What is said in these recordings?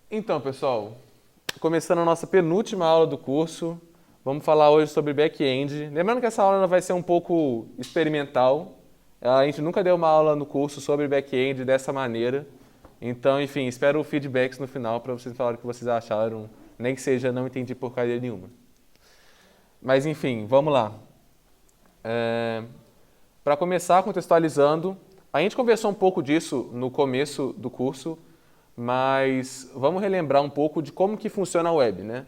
Então, pessoal, começando a nossa penúltima aula do curso, vamos falar hoje sobre back-end. Lembrando que essa aula vai ser um pouco experimental. A gente nunca deu uma aula no curso sobre back-end dessa maneira. Então, enfim, espero feedbacks no final para vocês falarem o que vocês acharam, nem que seja não entendi porcaria nenhuma. Mas, enfim, vamos lá. Para começar contextualizando, a gente conversou um pouco disso no começo do curso, mas vamos relembrar um pouco de como que funciona a web, né?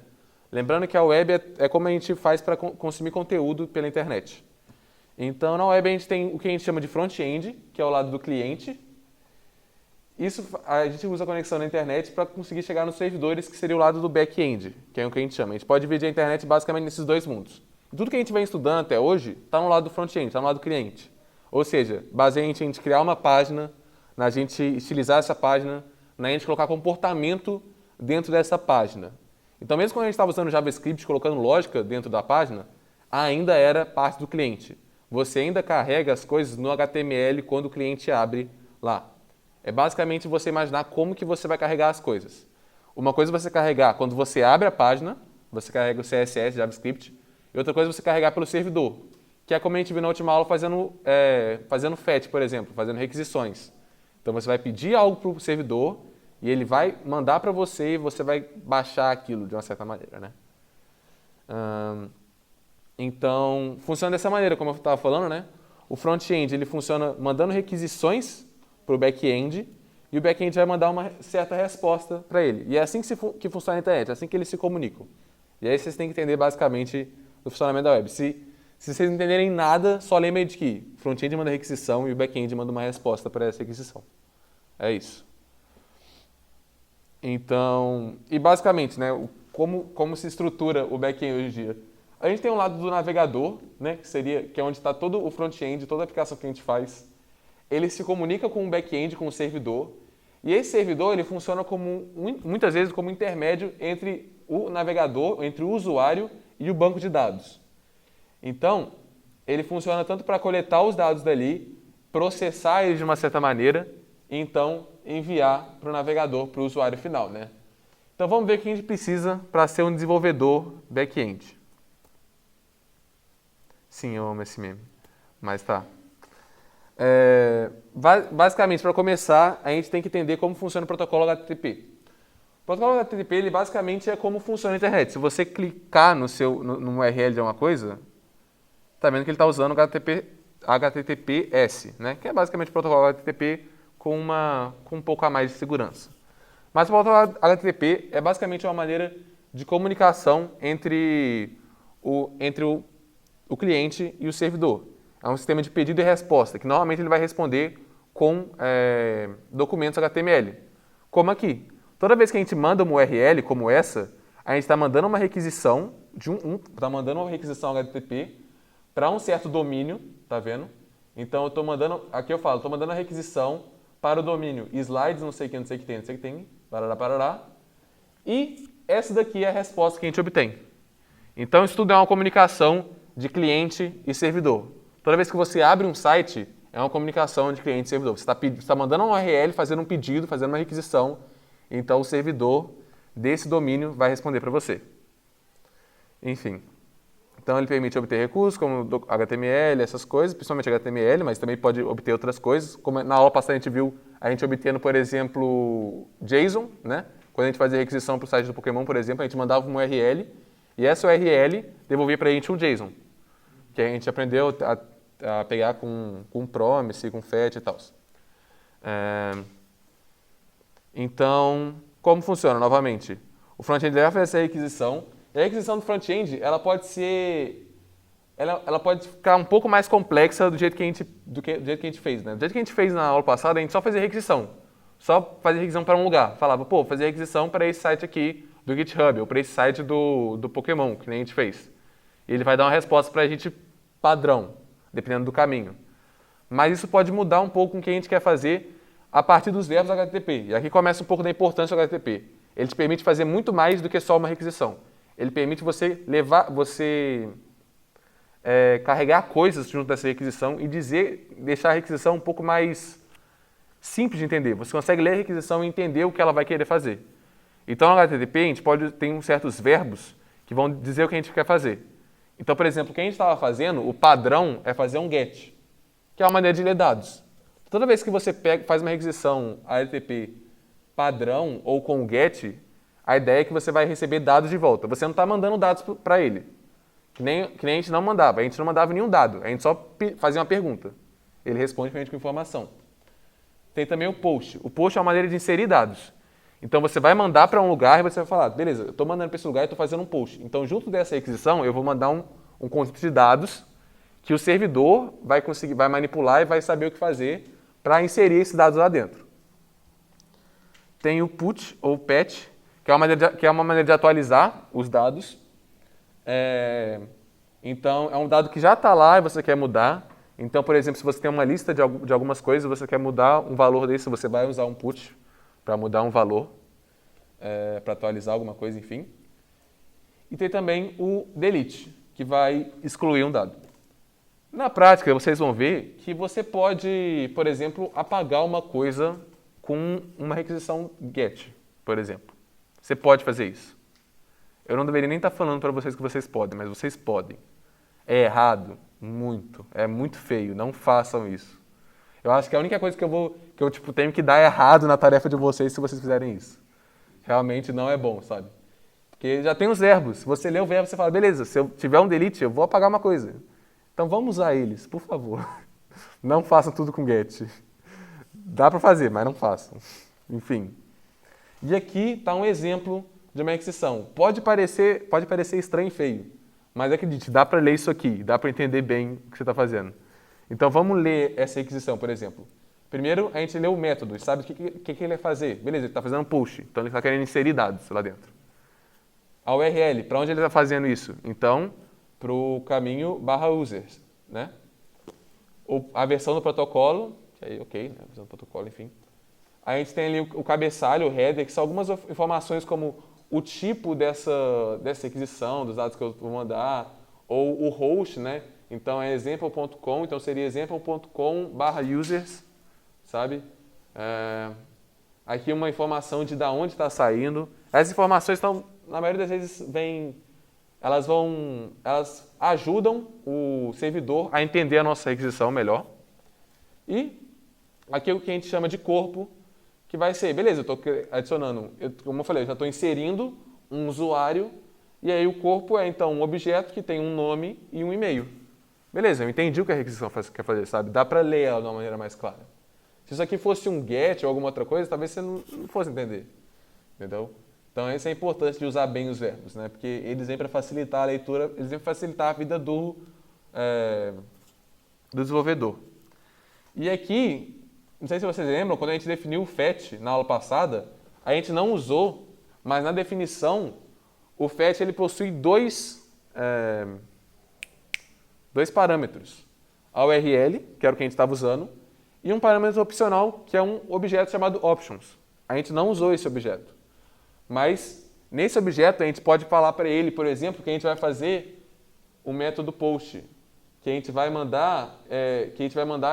Lembrando que a web é como a gente faz para consumir conteúdo pela internet. Então, na web a gente tem o que a gente chama de front-end, que é o lado do cliente. Isso a gente usa a conexão na internet para conseguir chegar nos servidores, que seria o lado do back-end, que é o que a gente chama. A gente pode dividir a internet basicamente nesses dois mundos. Tudo que a gente vem estudando até hoje está no lado do front-end, está no lado do cliente. Ou seja, baseia-se em a gente criar uma página, na gente estilizar essa página, na gente colocar comportamento dentro dessa página. Então, mesmo quando a gente estava usando JavaScript, colocando lógica dentro da página, ainda era parte do cliente. Você ainda carrega as coisas no HTML quando o cliente abre lá. É basicamente você imaginar como que você vai carregar as coisas. Uma coisa é você carregar quando você abre a página, você carrega o CSS, JavaScript, e outra coisa é você carregar pelo servidor, que é como a gente viu na última aula fazendo fetch, por exemplo, fazendo requisições. Então você vai pedir algo para o servidor e ele vai mandar para você e você vai baixar aquilo de uma certa maneira, né? Então, funciona dessa maneira, como eu estava falando, né? O front-end ele funciona mandando requisições para o back-end e o back-end vai mandar uma certa resposta para ele. E é assim que funciona a internet, é assim que eles se comunicam. E aí vocês têm que entender basicamente o funcionamento da web. Se vocês não entenderem nada, só lembrem de que o front-end manda requisição e o back-end manda uma resposta para essa requisição. É isso. Então, e basicamente, né, como se estrutura o back-end hoje em dia? A gente tem um lado do navegador, né, que é onde está todo o front-end, toda a aplicação que a gente faz. Ele se comunica com o back-end, com o servidor, e esse servidor ele funciona muitas vezes como intermédio entre o navegador, entre o usuário e o banco de dados. Então, ele funciona tanto para coletar os dados dali, processar eles de uma certa maneira, e então enviar para o navegador, para o usuário final, né? Então vamos ver o que a gente precisa para ser um desenvolvedor back-end. Sim, eu amo esse meme, mas tá. Basicamente, para começar, a gente tem que entender como funciona o protocolo HTTP. O protocolo HTTP, ele basicamente é como funciona a internet. Se você clicar no URL de alguma coisa, tá vendo que ele está usando o HTTPS, né? Que é basicamente o protocolo HTTP com um pouco a mais de segurança. Mas o protocolo HTTP é basicamente uma maneira de comunicação entre o cliente e o servidor. É um sistema de pedido e resposta, que normalmente ele vai responder com documentos HTML. Como aqui. Toda vez que a gente manda uma URL como essa, a gente está mandando uma requisição está mandando uma requisição HTTP para um certo domínio, tá vendo? Então eu estou mandando, aqui eu falo, estou mandando a requisição para o domínio slides, não sei o que, não sei o que tem, não sei o que tem, parará, parará. E essa daqui é a resposta que a gente obtém. Então isso tudo é uma comunicação de cliente e servidor. Toda vez que você abre um site, é uma comunicação de cliente e servidor. Você está mandando uma URL, fazendo um pedido, fazendo uma requisição, então o servidor desse domínio vai responder para você. Enfim. Então ele permite obter recursos como HTML, essas coisas, principalmente HTML, mas também pode obter outras coisas. Como na aula passada a gente viu a gente obtendo, por exemplo, JSON, né? Quando a gente fazia requisição para o site do Pokémon, por exemplo, a gente mandava uma URL e essa URL devolvia para a gente um JSON, que a gente aprendeu a pegar com promise, com fetch e tal. Então, como funciona? Novamente, o front-end vai fazer essa requisição. E a requisição do front-end, ela pode ficar um pouco mais complexa do jeito que a gente fez, né? Do jeito que a gente fez na aula passada, a gente só fazia requisição. Só fazia requisição para um lugar. Falava, pô, fazia requisição para esse site aqui do GitHub, ou para esse site do Pokémon, que nem a gente fez. E ele vai dar uma resposta para a gente padrão, dependendo do caminho. Mas isso pode mudar um pouco com o que a gente quer fazer a partir dos verbos HTTP. E aqui começa um pouco da importância do HTTP. Ele te permite fazer muito mais do que só uma requisição. Ele permite você carregar coisas junto dessa requisição e deixar a requisição um pouco mais simples de entender. Você consegue ler a requisição e entender o que ela vai querer fazer. Então, no HTTP, a gente tem certos verbos que vão dizer o que a gente quer fazer. Então, por exemplo, o que a gente estava fazendo, o padrão é fazer um GET, que é uma maneira de ler dados. Toda vez que você faz uma requisição HTTP padrão ou com o GET, a ideia é que você vai receber dados de volta. Você não está mandando dados para ele. Que nem a gente não mandava. A gente não mandava nenhum dado. A gente só fazia uma pergunta. Ele responde para a gente com informação. Tem também o post. O post é uma maneira de inserir dados. Então você vai mandar para um lugar e você vai falar, beleza, eu estou mandando para esse lugar e estou fazendo um post. Então, junto dessa requisição, eu vou mandar um conjunto de dados que o servidor vai manipular e vai saber o que fazer para inserir esses dados lá dentro. Tem o put ou patch, que é uma maneira de atualizar os dados. Então, é um dado que já está lá e você quer mudar. Então, por exemplo, se você tem uma lista de algumas coisas, você quer mudar um valor desse, você vai usar um put para mudar um valor, para atualizar alguma coisa, enfim. E tem também o delete, que vai excluir um dado. Na prática, vocês vão ver que você pode, por exemplo, apagar uma coisa com uma requisição GET, por exemplo. Você pode fazer isso. Eu não deveria nem estar falando para vocês que vocês podem, mas vocês podem. É errado? Muito. É muito feio. Não façam isso. Eu acho que a única coisa que eu tenho que dar errado na tarefa de vocês se vocês fizerem isso. Realmente não é bom, sabe? Porque já tem os verbos. Se você lê o verbo, você fala, beleza, se eu tiver um delete, eu vou apagar uma coisa. Então vamos usar eles, por favor. Não façam tudo com get. Dá para fazer, mas não façam. Enfim. E aqui está um exemplo de uma requisição. Pode parecer estranho e feio, mas acredite, dá para ler isso aqui, dá para entender bem o que você está fazendo. Então vamos ler essa requisição, por exemplo. Primeiro, a gente lê o método e sabe o que ele vai fazer. Beleza, ele está fazendo um push, então ele está querendo inserir dados lá dentro. A URL, para onde ele está fazendo isso? Então, para o caminho /users, né? A versão do protocolo, que aí ok, né? A versão do protocolo, enfim. A gente tem ali o cabeçalho, o header, que são algumas informações como o tipo dessa requisição, dos dados que eu vou mandar, ou o host, né? Então é example.com, então seria example.com/users, sabe? Aqui uma informação de onde está saindo. Essas informações estão, na maioria das vezes, elas ajudam o servidor a entender a nossa requisição melhor. E aqui é o que a gente chama de corpo, que vai ser, beleza, eu estou adicionando, como eu falei, eu já estou inserindo um usuário, e aí o corpo é então um objeto que tem um nome e um e-mail. Beleza, eu entendi o que a requisição quer fazer, sabe? Dá para ler ela de uma maneira mais clara. Se isso aqui fosse um get ou alguma outra coisa, talvez você não fosse entender. Entendeu? Então, isso é importante de usar bem os verbos, né? Porque eles vêm para facilitar a leitura, eles vêm para facilitar a vida do desenvolvedor. E aqui, não sei se vocês lembram, quando a gente definiu o fetch na aula passada, a gente não usou, mas na definição, o fetch ele possui dois parâmetros. A URL, que era o que a gente estava usando, e um parâmetro opcional, que é um objeto chamado options. A gente não usou esse objeto. Mas, nesse objeto, a gente pode falar para ele, por exemplo, que a gente vai fazer o método post, que a gente vai mandar,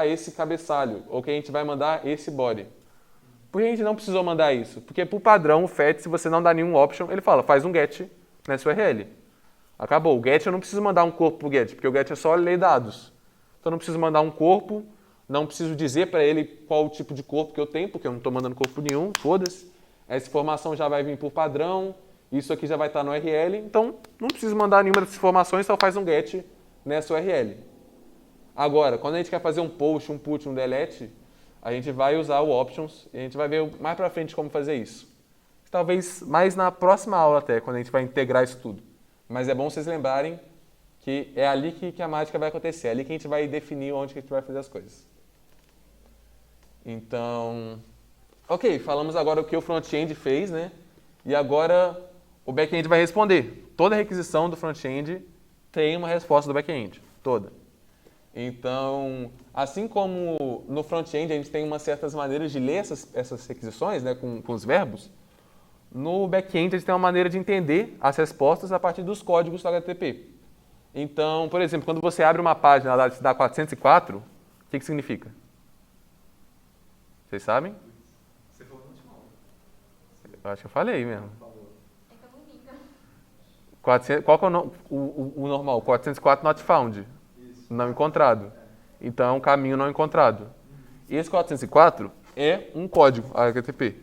esse cabeçalho, ou que a gente vai mandar esse body. Por que a gente não precisou mandar isso? Porque, por padrão, o fetch, se você não dá nenhum option, ele fala, faz um get nessa URL. Acabou. O get eu não preciso mandar um corpo para o get, porque o get é só ler dados. Então, eu não preciso mandar um corpo, não preciso dizer para ele qual o tipo de corpo que eu tenho, porque eu não estou mandando corpo nenhum, foda-se. Essa informação já vai vir por padrão, isso aqui já vai estar no URL, então não preciso mandar nenhuma dessas informações, só faz um get nessa URL. Agora, quando a gente quer fazer um post, um put, um delete, a gente vai usar o options e a gente vai ver mais para frente como fazer isso. Talvez mais na próxima aula até, quando a gente vai integrar isso tudo. Mas é bom vocês lembrarem que é ali que a mágica vai acontecer, é ali que a gente vai definir onde que a gente vai fazer as coisas. Então, ok, falamos agora o que o front-end fez, né? E agora o back-end vai responder. Toda requisição do front-end tem uma resposta do back-end, toda. Então, assim como no front-end a gente tem umas certas maneiras de ler essas requisições, né, com os verbos, no back-end a gente tem uma maneira de entender as respostas a partir dos códigos do HTTP. Então, por exemplo, quando você abre uma página da 404, o que significa? Vocês sabem? Você falou no último Eu acho que eu falei mesmo. É Camunica. 400, qual que é o normal? 404 not found. Não encontrado. Então é um caminho não encontrado. E esse 404 é um código HTTP.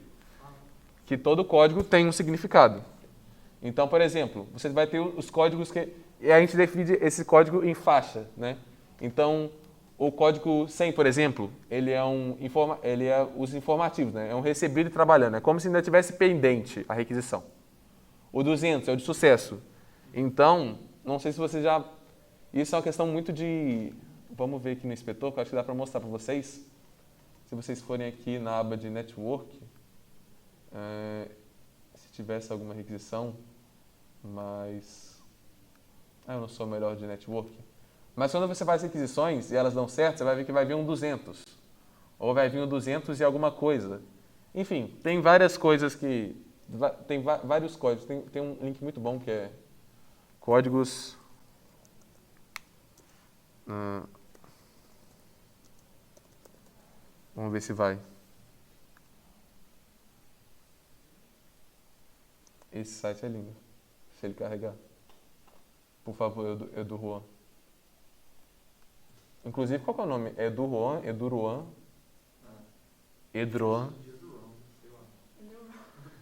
Que todo código tem um significado. Então, por exemplo, você vai ter os códigos que... E a gente define esse código em faixa, né? Então, o código 100, por exemplo, ele é os informativos, né? É um recebido trabalhando. É como se ainda tivesse pendente a requisição. O 200 é o de sucesso. Então, não sei se você já... Isso é uma questão muito de... Vamos ver aqui no inspetor, que eu acho que dá para mostrar para vocês. Se vocês forem aqui na aba de network, se tivesse alguma requisição, mas... eu não sou o melhor de network. Mas quando você faz requisições e elas dão certo, você vai ver que vai vir um 200. Ou vai vir um 200 e alguma coisa. Enfim, tem várias coisas que... Tem vários códigos. Tem um link muito bom que é códigos... vamos ver se vai. Esse site é lindo. Se ele carregar. Por favor, Edu Juan. Inclusive, qual que é o nome? Edu Juan? Eduruan? Edruan?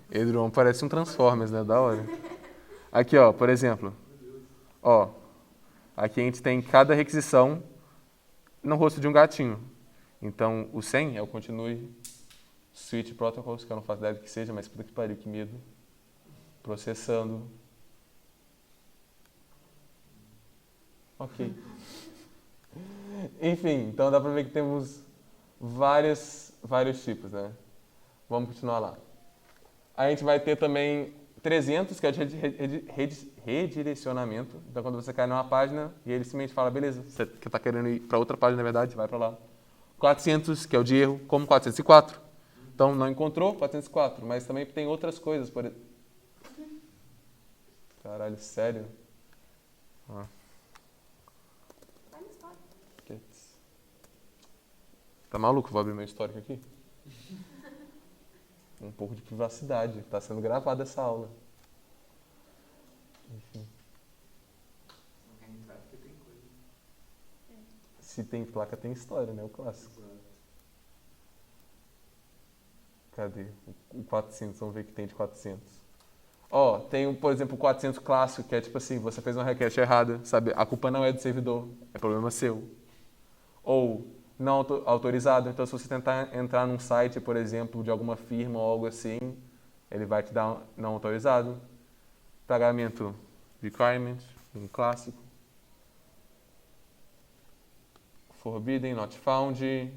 Edruan parece um Transformers, né? Da hora. Aqui, ó, por exemplo. Ó, aqui a gente tem cada requisição no rosto de um gatinho. Então, o 100 é o continue switch protocols, que eu não faço ideia do que seja, mas puta que pariu, que medo. Processando. Ok. Enfim, então dá pra ver que temos vários tipos, né? Vamos continuar lá. A gente vai ter também 300, que é de redirecionamento. Então, quando você cai numa página e ele simplesmente fala, beleza, você que está querendo ir para outra página, na verdade, vai para lá. 400, que é o de erro, como 404. Então, não encontrou 404, mas também tem outras coisas. Caralho, sério? Ah. Tá maluco? Vou abrir meu histórico aqui? Um pouco de privacidade. Está sendo gravada essa aula. Enfim. Se tem placa, tem história, né? O clássico. Cadê? O 400, vamos ver o que tem de 400. Ó, tem, por exemplo, o 400 clássico, que é tipo assim, você fez uma request errada, sabe? A culpa não é do servidor, é problema seu. Ou não autorizado, então se você tentar entrar num site, por exemplo, de alguma firma ou algo assim, ele vai te dar não autorizado. Pagamento requirement, um clássico. Forbidden, not found.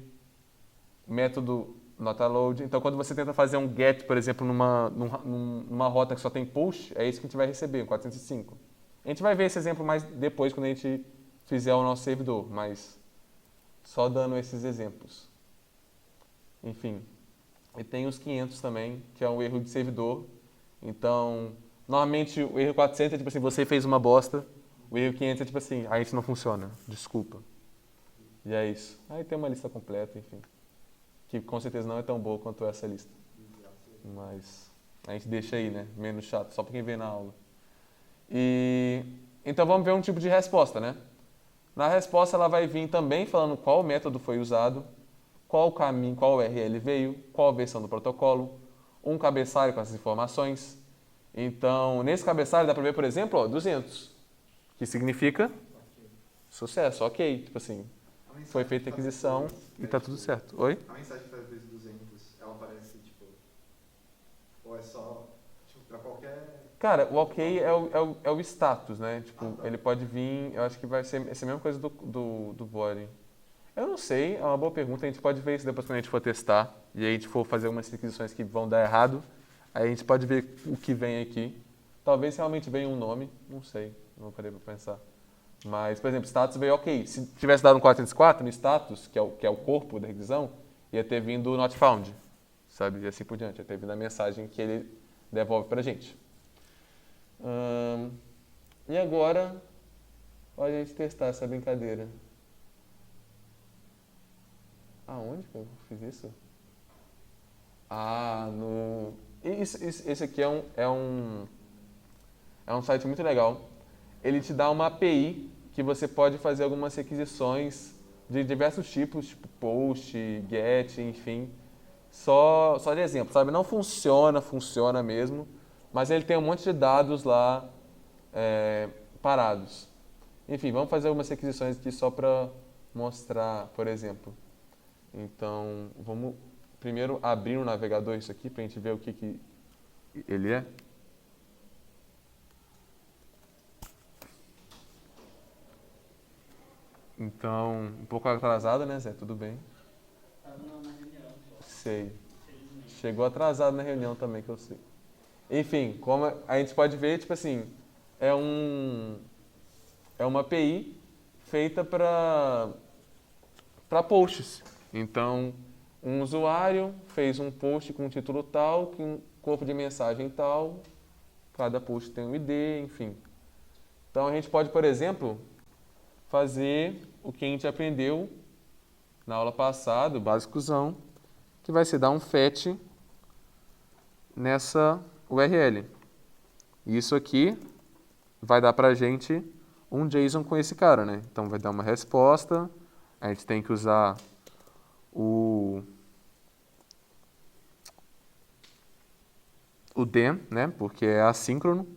Método not allowed. Então, quando você tenta fazer um get, por exemplo, numa rota que só tem push, é isso que a gente vai receber, o 405. A gente vai ver esse exemplo mais depois, quando a gente fizer o nosso servidor, mas só dando esses exemplos. Enfim. E tem os 500 também, que é um erro de servidor. Então, normalmente o erro 400 é tipo assim, você fez uma bosta. O erro 500 é tipo assim, a gente não funciona, desculpa. E é isso. Aí tem uma lista completa, enfim. Que com certeza não é tão boa quanto essa lista. Mas a gente deixa aí, né? Menos chato, só para quem vê na aula. Então vamos ver um tipo de resposta, né? Na resposta ela vai vir também falando qual método foi usado, qual caminho, qual URL veio, qual a versão do protocolo, um cabeçalho com essas informações. Então, nesse cabeçalho dá para ver, por exemplo, ó, 200, que significa sucesso, ok. Tipo assim, foi feita a aquisição e tá tudo certo. Oi? A mensagem que faz depois de 200, ela aparece, tipo... Ou é só, tipo, pra qualquer... Cara, o ok é o status, né? Tipo, ele pode vir... Eu acho que vai ser essa mesma coisa do body. Eu não sei, é uma boa pergunta. A gente pode ver isso depois quando a gente for testar. E aí a gente for fazer algumas requisições que vão dar errado. Aí a gente pode ver o que vem aqui. Talvez realmente venha um nome. Não sei, não parei pra pensar. Mas, por exemplo, status veio ok. Se tivesse dado um 404 no status, que é o corpo da requisição, ia ter vindo not found, sabe? E assim por diante. Ia ter vindo a mensagem que ele devolve pra gente. E agora, olha a gente testar essa brincadeira. Aonde que eu fiz isso? Ah, no... esse aqui é um site muito legal. Ele te dá uma API que você pode fazer algumas requisições de diversos tipos, tipo post, get, enfim. Só de exemplo, sabe? Não funciona mesmo, mas ele tem um monte de dados lá parados. Enfim, vamos fazer algumas requisições aqui só para mostrar, por exemplo. Então, vamos primeiro abrir no navegador isso aqui para a gente ver o que ele é. Então, um pouco atrasado, né, Zé? Tudo bem? Estava na reunião, Sei. felizmente. Chegou atrasado na reunião também, que eu sei. Enfim, como a gente pode ver, tipo assim, é uma API feita para posts. Então, um usuário fez um post com um título tal, com um corpo de mensagem tal, cada post tem um ID, enfim. Então, a gente pode, por exemplo, fazer o que a gente aprendeu na aula passada, o básicozão, que vai ser dar um fetch nessa URL. Isso aqui vai dar pra gente um JSON com esse cara, né? Então vai dar uma resposta, a gente tem que usar o them, né? Porque é assíncrono.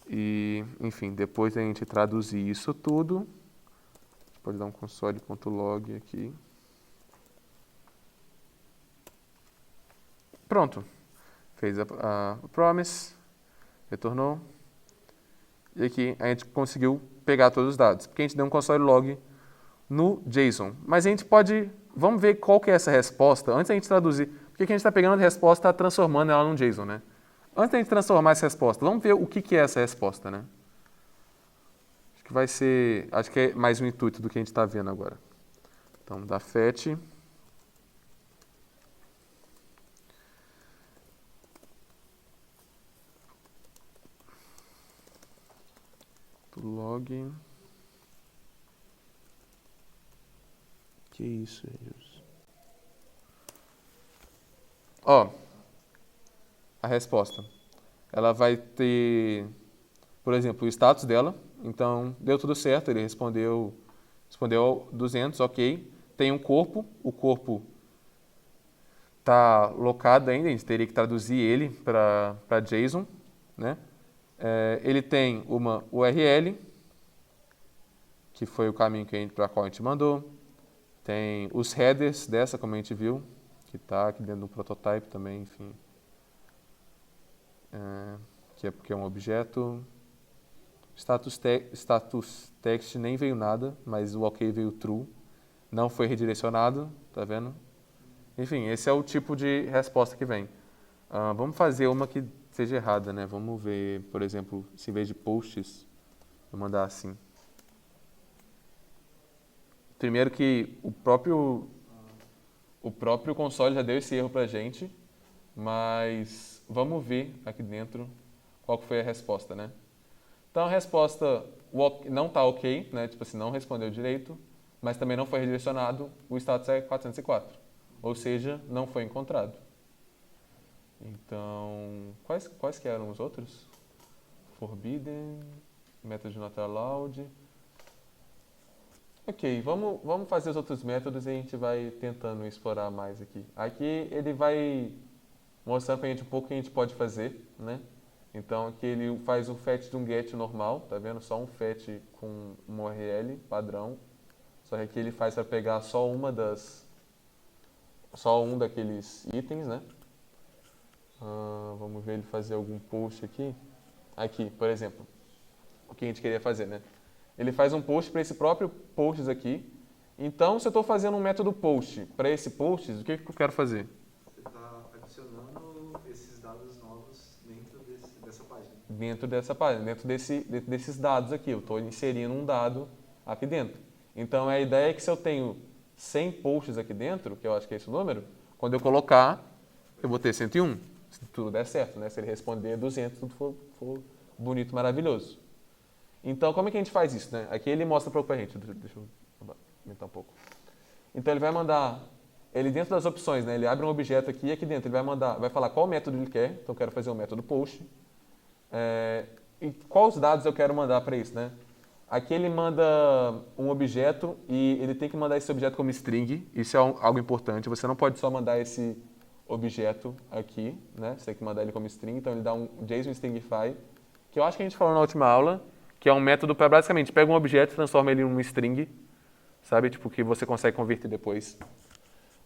E, enfim, depois a gente traduzir isso tudo, a gente pode dar um console.log aqui. Pronto. Fez a promise, retornou. E aqui a gente conseguiu pegar todos os dados, porque a gente deu um console log no JSON. Mas a gente pode, vamos ver qual que é essa resposta, antes da gente traduzir, porque aqui a gente está pegando a resposta e está transformando ela num JSON, né? Antes da gente transformar essa resposta, vamos ver o que é essa resposta, né? Acho que é mais um intuito do que a gente está vendo agora. Então, da fetch. Log. Que isso, Jesus? Ó, a resposta. Ela vai ter, por exemplo, o status dela. Então, deu tudo certo, ele respondeu 200, ok. Tem um corpo, o corpo está locado ainda, a gente teria que traduzir ele para JSON, né? Ele tem uma URL, que foi o caminho para qual a gente mandou. Tem os headers dessa, como a gente viu, que está aqui dentro do prototype também, enfim. Que é porque é um objeto. Status text nem veio nada, mas o ok veio true. Não foi redirecionado, tá vendo? Enfim, esse é o tipo de resposta que vem. Vamos fazer uma que seja errada, né? Vamos ver, por exemplo, se em vez de posts, eu mandar assim. Primeiro que o próprio console já deu esse erro pra gente, mas vamos ver aqui dentro qual que foi a resposta, né? Então a resposta não está ok, né? Tipo assim, não respondeu direito, mas também não foi redirecionado, o status é 404, ou seja, não foi encontrado. Então, quais que eram os outros? Forbidden, método not allowed. Ok, vamos fazer os outros métodos e a gente vai tentando explorar mais aqui. Aqui ele vai mostrar pra gente um pouco o que a gente pode fazer, né? Então aqui ele faz um fetch de um get normal, tá vendo? Só um fetch com uma URL padrão. Só que aqui ele faz para pegar só um daqueles itens, né? Vamos ver ele fazer algum post aqui. Aqui, por exemplo, o que a gente queria fazer, né? Ele faz um post para esse próprio posts aqui. Então, se eu estou fazendo um método post para esse posts, o que eu quero fazer? Você está adicionando esses dados novos dentro dessa página. Dentro dessa página, dentro desses dados aqui. Eu estou inserindo um dado aqui dentro. Então, a ideia é que se eu tenho 100 posts aqui dentro, que eu acho que é esse o número, quando eu colocar, eu vou ter 101. Se tudo der certo, né? Se ele responder 200, tudo for bonito, maravilhoso. Então, como é que a gente faz isso, né? Aqui ele mostra pra gente. Deixa eu aumentar um pouco. Então, ele vai mandar ele dentro das opções, né, ele abre um objeto aqui e aqui dentro ele vai falar qual método ele quer. Então eu quero fazer um método post. E quais dados eu quero mandar para isso, né? Aqui ele manda um objeto e ele tem que mandar esse objeto como string. Isso é algo importante. Você não pode só mandar esse objeto aqui, né? Você tem que mandar ele como string. Então ele dá um JSON stringify, que eu acho que a gente falou na última aula, que é um método para basicamente pega um objeto e transforma ele em um string, sabe? Tipo, que você consegue converter depois.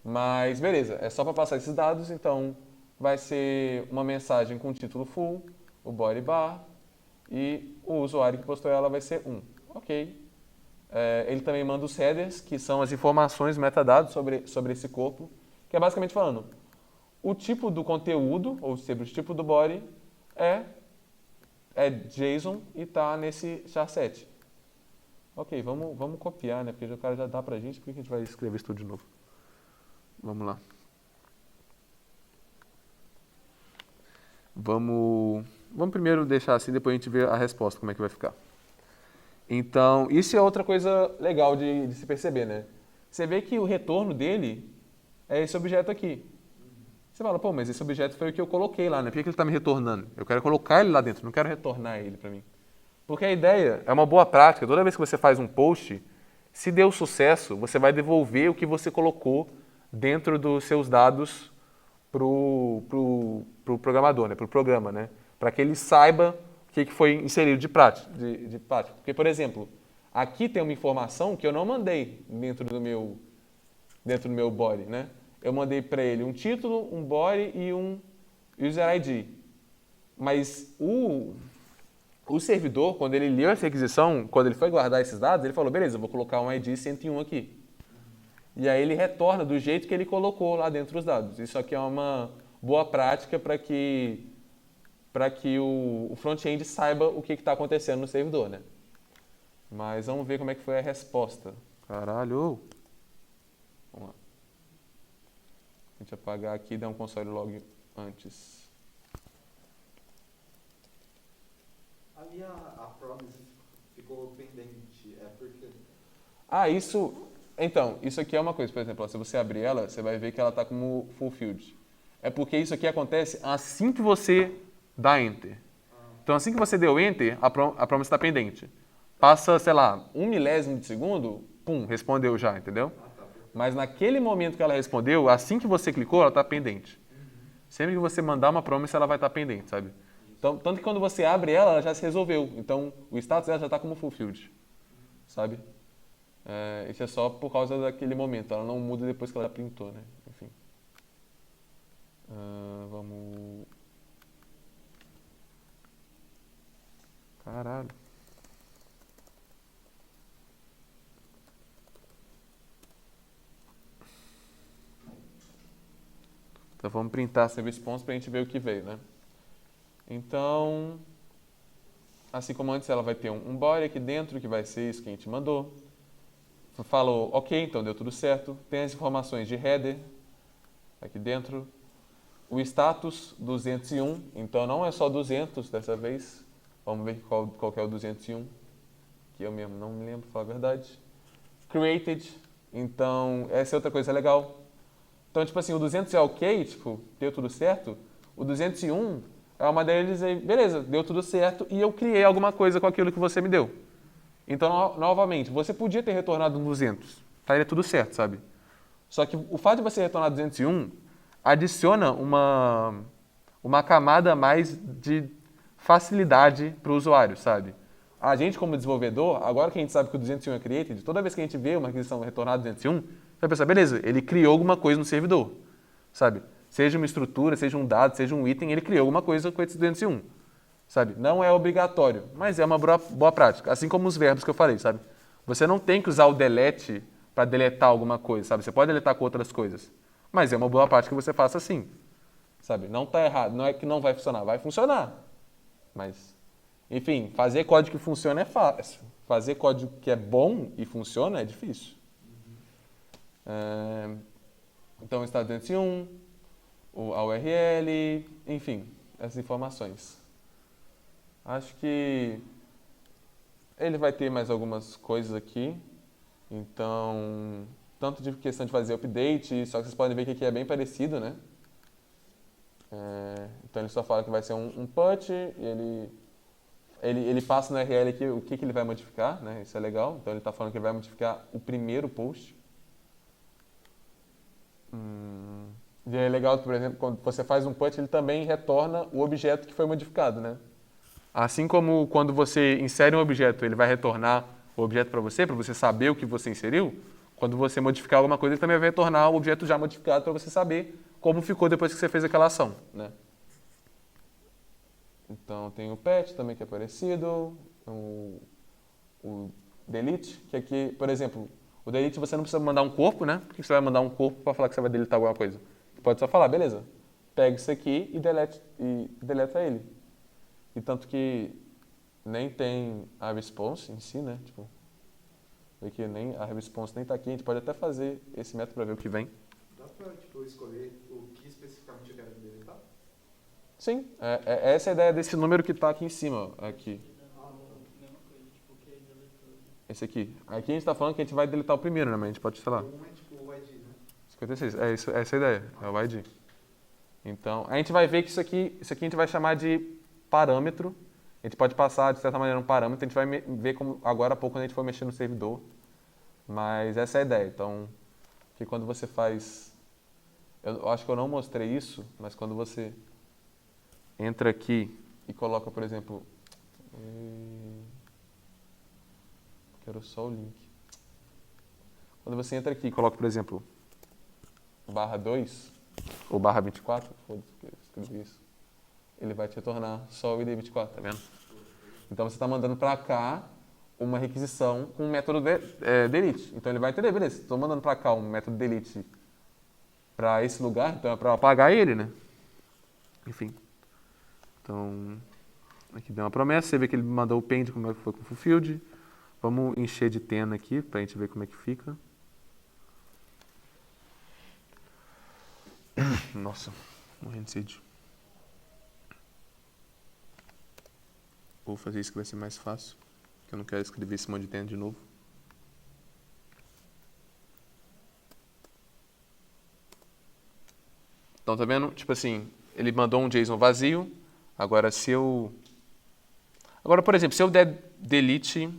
Mas beleza, é só para passar esses dados. Então vai ser uma mensagem com título full, o body bar, e o usuário que postou ela vai ser 1. Ok. Ele também manda os headers, que são as informações, metadados sobre esse corpo, que é basicamente falando o tipo do conteúdo, ou seja, o tipo do body é JSON e está nesse char7. Ok, vamos copiar, né? Porque o cara já dá pra gente, por que a gente vai escrever isso tudo de novo? Vamos lá. Vamos primeiro deixar assim, depois a gente vê a resposta, como é que vai ficar. Então, isso é outra coisa legal de se perceber, né? Você vê que o retorno dele é esse objeto aqui. Você fala, pô, mas esse objeto foi o que eu coloquei lá, né? Por que ele está me retornando? Eu quero colocar ele lá dentro, não quero retornar ele para mim. Porque a ideia é uma boa prática. Toda vez que você faz um post, se deu sucesso, você vai devolver o que você colocou dentro dos seus dados pro programador, né? Pro programa, né? Para que ele saiba o que foi inserido de prática. Porque, por exemplo, aqui tem uma informação que eu não mandei dentro do meu body, né? Eu mandei para ele um título, um body e um user ID. Mas o servidor, quando ele leu essa requisição, quando ele foi guardar esses dados, ele falou, beleza, eu vou colocar um ID 101 aqui. E aí ele retorna do jeito que ele colocou lá dentro os dados. Isso aqui é uma boa prática para que o front-end saiba o que está acontecendo no servidor, né? Mas vamos ver como é que foi a resposta. Caralho! Vamos lá. A gente apagar aqui e dar um console log antes. Ali a promise ficou pendente, é porque... Isso aqui é uma coisa, por exemplo, ó, se você abrir ela, você vai ver que ela está como fulfilled. É porque isso aqui acontece assim que você dá Enter. Então, assim que você deu Enter, a promessa está pendente. Passa, sei lá, 1 milésimo de segundo, pum, respondeu já, entendeu? Mas naquele momento que ela respondeu, assim que você clicou, ela está pendente. Sempre que você mandar uma promessa, ela vai estar pendente, sabe? Então, tanto que quando você abre ela, ela já se resolveu. Então, o status dela já está como fulfilled, sabe? Isso é só por causa daquele momento. Ela não muda depois que ela printou, né? Enfim. Vamos... Caralho. Então vamos printar essa response para a gente ver o que veio, né? Então, assim como antes, ela vai ter um body aqui dentro, que vai ser isso que a gente mandou. Falou, ok, então deu tudo certo. Tem as informações de header aqui dentro. O status 201, então não é só 200 dessa vez. Vamos ver qual que é o 201, que eu mesmo não me lembro, pra falar a verdade. Created, então essa é outra coisa legal. Então, tipo assim, o 200 é ok, tipo, deu tudo certo. O 201 é uma deles aí, beleza, deu tudo certo e eu criei alguma coisa com aquilo que você me deu. Então, novamente, você podia ter retornado um 200, estaria tudo certo, sabe? Só que o fato de você retornar 201 adiciona uma camada a mais de facilidade para o usuário, sabe? A gente, como desenvolvedor, agora que a gente sabe que o 201 é created, toda vez que a gente vê uma requisição retornada 201, você vai pensar, beleza, ele criou alguma coisa no servidor, sabe? Seja uma estrutura, seja um dado, seja um item, ele criou alguma coisa com esse 201, sabe? Não é obrigatório, mas é uma boa prática. Assim como os verbos que eu falei, sabe? Você não tem que usar o delete para deletar alguma coisa, sabe? Você pode deletar com outras coisas, mas é uma boa prática que você faça assim, sabe? Não está errado, não é que não vai funcionar, mas... Enfim, fazer código que funciona é fácil. Fazer código que é bom e funciona é difícil. Então, o estado 201, a URL, enfim, essas informações. Acho que ele vai ter mais algumas coisas aqui. Então, tanto de questão de fazer update, só que vocês podem ver que aqui é bem parecido, né? Então ele só fala que vai ser um put, e ele passa no URL aqui o que ele vai modificar, né? Isso é legal. Então ele está falando que ele vai modificar o primeiro post. E é legal que, por exemplo, quando você faz um put, ele também retorna o objeto que foi modificado, né? Assim como quando você insere um objeto, ele vai retornar o objeto para você saber o que você inseriu. Quando você modificar alguma coisa, ele também vai retornar o objeto já modificado para você saber como ficou depois que você fez aquela ação, né? Então tem o patch também, que é parecido, o delete, que aqui, por exemplo, o delete você não precisa mandar um corpo, né? Por que você vai mandar um corpo para falar que você vai deletar alguma coisa? Você pode só falar, beleza, pega isso aqui e deleta ele. E tanto que nem tem a response em si, né? Tipo, vê que nem a response nem tá aqui, a gente pode até fazer esse método para ver o que vem. Dá pra, tipo, escolher o que especificamente eu quero deletar? Sim, essa é a ideia desse número que está aqui em cima, ó, aqui. Mesma coisa, tipo, que deletou. Esse aqui. Aqui a gente está falando que a gente vai deletar o primeiro, né? Mas a gente pode, sei lá, Um é tipo o ID, né? 56. Essa é a ideia, é o ID. Então, a gente vai ver que isso aqui a gente vai chamar de parâmetro. A gente pode passar, de certa maneira, um parâmetro. A gente vai ver como agora há pouco quando a gente for mexer no servidor. Mas essa é a ideia. Então, que quando você faz... Eu acho que eu não mostrei isso, mas quando você entra aqui e coloca, por exemplo... Quero só o link. Quando você entra aqui e coloca, por exemplo, /2 ou /24, foda-se que eu escrevi isso, ele vai te retornar só o ID24, tá vendo? Então você está mandando para cá uma requisição com o método delete. Então ele vai entender, beleza, estou mandando para cá um método delete para esse lugar, então é para apagar ele, né? Enfim. Então, aqui deu uma promessa, você vê que ele mandou o pend, como é que foi com o fulfilled. Vamos encher de ten aqui para a gente ver como é que fica. Nossa, morrendo de sede. Vou fazer isso que vai ser mais fácil, porque eu não quero escrever esse monte de ten de novo. Então, tá vendo? Tipo assim, ele mandou um JSON vazio. Agora, por exemplo, se eu der delete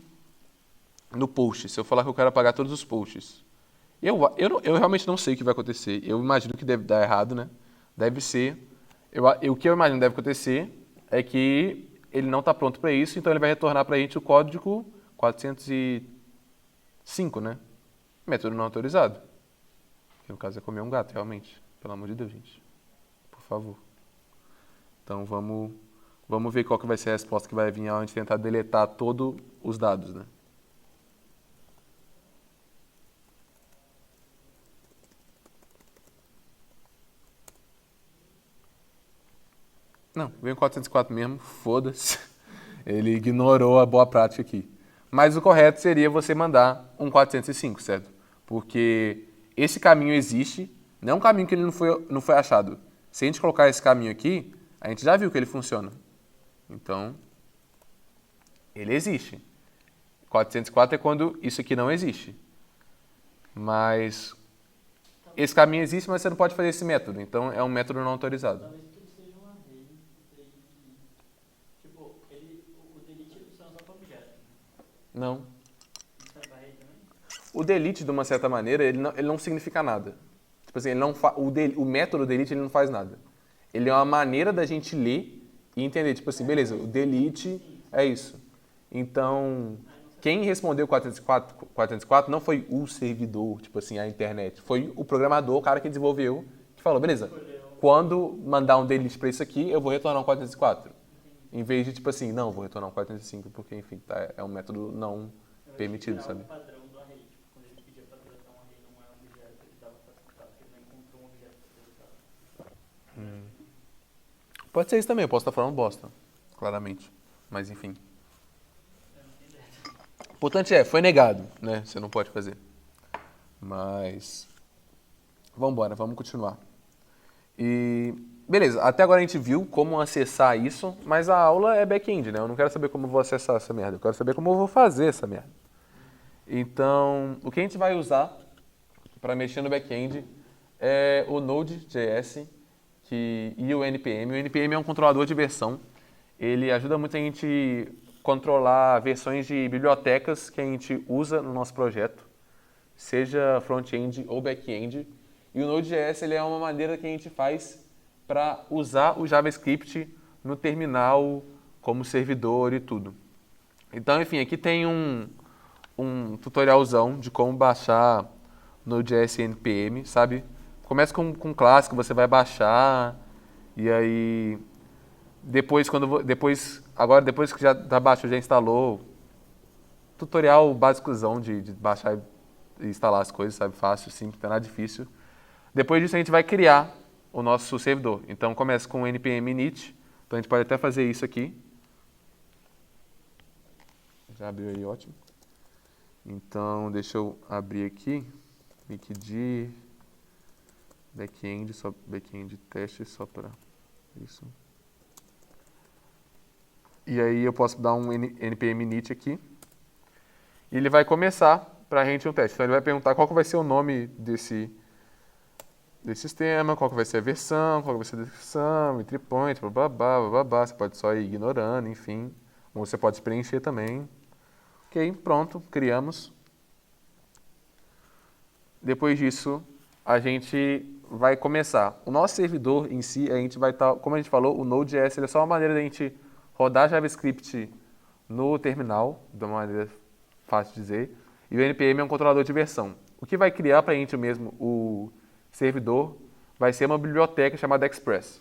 no post, se eu falar que eu quero apagar todos os posts, eu realmente não sei o que vai acontecer. Eu imagino que deve dar errado, né? Deve ser. O que eu imagino que deve acontecer é que ele não está pronto para isso, então ele vai retornar para a gente o código 405, né? Método não autorizado. Que no caso é comer um gato, realmente. Pelo amor de Deus, gente. Por favor. Então vamos ver qual que vai ser a resposta que vai vir ao gente tentar deletar todos os dados, né? Não, veio 404 mesmo, foda-se. Ele ignorou a boa prática aqui. Mas o correto seria você mandar um 405, certo? Porque esse caminho existe, não é um caminho que ele não foi achado. Se a gente colocar esse caminho aqui, a gente já viu que ele funciona. Então, ele existe. 404 é quando isso aqui não existe. Mas esse caminho existe, mas você não pode fazer esse método. Então, é um método não autorizado. Talvez que ele seja um array. Tipo, o delete você usa para objeto. Não. Isso é array também? O delete, de uma certa maneira, ele não significa nada. Tipo assim, o método delete ele não faz nada. Ele é uma maneira da gente ler e entender. Tipo assim, beleza, o delete é isso. Então, quem respondeu 404 não foi o servidor, tipo assim, a internet. Foi o programador, o cara que desenvolveu, que falou, beleza, quando mandar um delete para isso aqui, eu vou retornar um 404. Em vez de, tipo assim, não, vou retornar um 405, porque, enfim, é um método não permitido, sabe? O padrão do array, tipo, quando ele pedia para deletar um array, não é um objeto, ele dava 404, porque ele não encontrou um objeto para deletar. Pode ser isso também, eu posso estar falando bosta, claramente. Mas, enfim. O importante foi negado, né? Você não pode fazer. Mas, vamos embora, vamos continuar. E, beleza, até agora a gente viu como acessar isso, mas a aula é back-end, né? Eu não quero saber como eu vou acessar essa merda, eu quero saber como eu vou fazer essa merda. Então, o que a gente vai usar para mexer no back-end é o Node.js e o NPM. O NPM é um controlador de versão. Ele ajuda muito a gente controlar versões de bibliotecas que a gente usa no nosso projeto, seja front-end ou back-end. E o Node.js ele é uma maneira que a gente faz para usar o JavaScript no terminal como servidor e tudo. Então, enfim, aqui tem um tutorialzão de como baixar Node.js e NPM, sabe? Começa com um clássico, você vai baixar e aí depois depois que já tá baixo, já instalou, tutorial básicozão de baixar e instalar as coisas, sabe? Fácil, simples, não é nada difícil. Depois disso a gente vai criar o nosso servidor. Então começa com o npm init. Então a gente pode até fazer isso aqui. Já abriu aí, ótimo. Então deixa eu abrir aqui. Mkdir backend, só backend teste só para isso. E aí eu posso dar um npm init aqui. E ele vai começar para a gente um teste. Então ele vai perguntar qual que vai ser o nome desse sistema, qual que vai ser a versão, qual que vai ser a descrição, entry point, blá. Você pode só ir ignorando, enfim. Ou você pode preencher também. Ok, pronto, criamos. Depois disso, a gente vai começar. O nosso servidor em si, a gente vai estar, como a gente falou, o Node.js ele é só uma maneira de a gente rodar JavaScript no terminal, de uma maneira fácil de dizer. E o NPM é um controlador de versão. O que vai criar para a gente mesmo o servidor vai ser uma biblioteca chamada Express.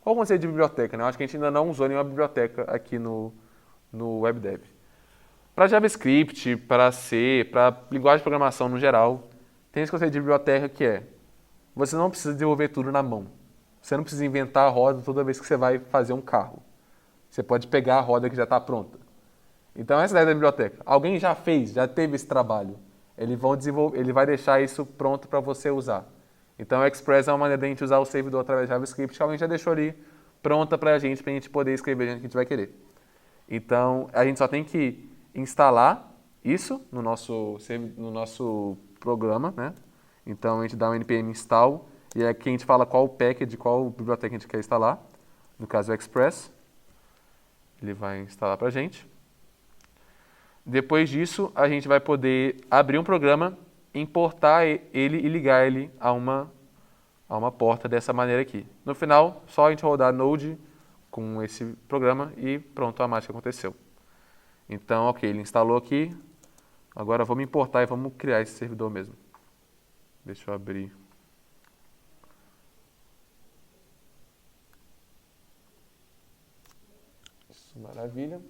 Qual o conceito de biblioteca? Né? Eu acho que a gente ainda não usou nenhuma biblioteca aqui no WebDev. Para JavaScript, para C, para linguagem de programação no geral, tem esse conceito de biblioteca que é: você não precisa desenvolver tudo na mão. Você não precisa inventar a roda toda vez que você vai fazer um carro. Você pode pegar a roda que já está pronta. Então essa é a ideia da biblioteca. Alguém já fez, já teve esse trabalho. Ele vai deixar isso pronto para você usar. Então o Express é uma maneira de a gente usar o servidor através de JavaScript que alguém já deixou ali pronta para a gente poder escrever o que a gente vai querer. Então a gente só tem que instalar isso no nosso programa, né? Então a gente dá um npm install e aqui a gente fala qual package, qual biblioteca a gente quer instalar. No caso o Express. Ele vai instalar para a gente. Depois disso, a gente vai poder abrir um programa, importar ele e ligar ele a uma porta dessa maneira aqui. No final, só a gente rodar Node com esse programa e pronto, a mágica aconteceu. Então, ok, ele instalou aqui. Agora vamos importar e vamos criar esse servidor mesmo. Deixa eu abrir. Isso, maravilha.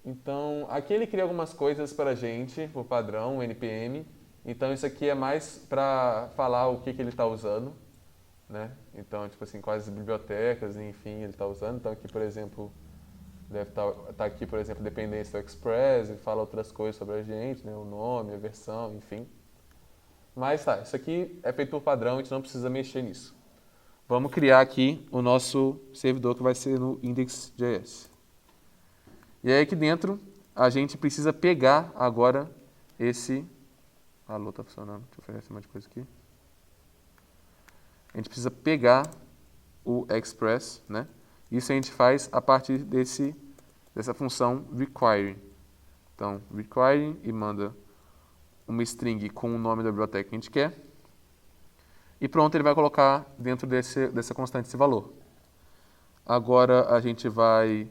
Então, aqui ele cria algumas coisas para a gente, por padrão, o NPM. Então, isso aqui é mais para falar o que ele está usando, né? Então, tipo assim, quais bibliotecas, enfim, ele está usando. Então, aqui, por exemplo, deve estar aqui, por exemplo, dependência do Express, ele fala outras coisas sobre a gente, né? O nome, a versão, enfim. Mas tá, isso aqui é feito por padrão, a gente não precisa mexer nisso. Vamos criar aqui o nosso servidor que vai ser no index.js. E aí aqui dentro a gente precisa pegar agora esse... Alô, tá funcionando. Deixa eu oferecer mais coisa aqui. A gente precisa pegar o Express, né? Isso a gente faz a partir dessa função requiring. Então, requiring e manda uma string com o nome da biblioteca que a gente quer. E pronto, ele vai colocar dentro dessa constante esse valor. Agora a gente vai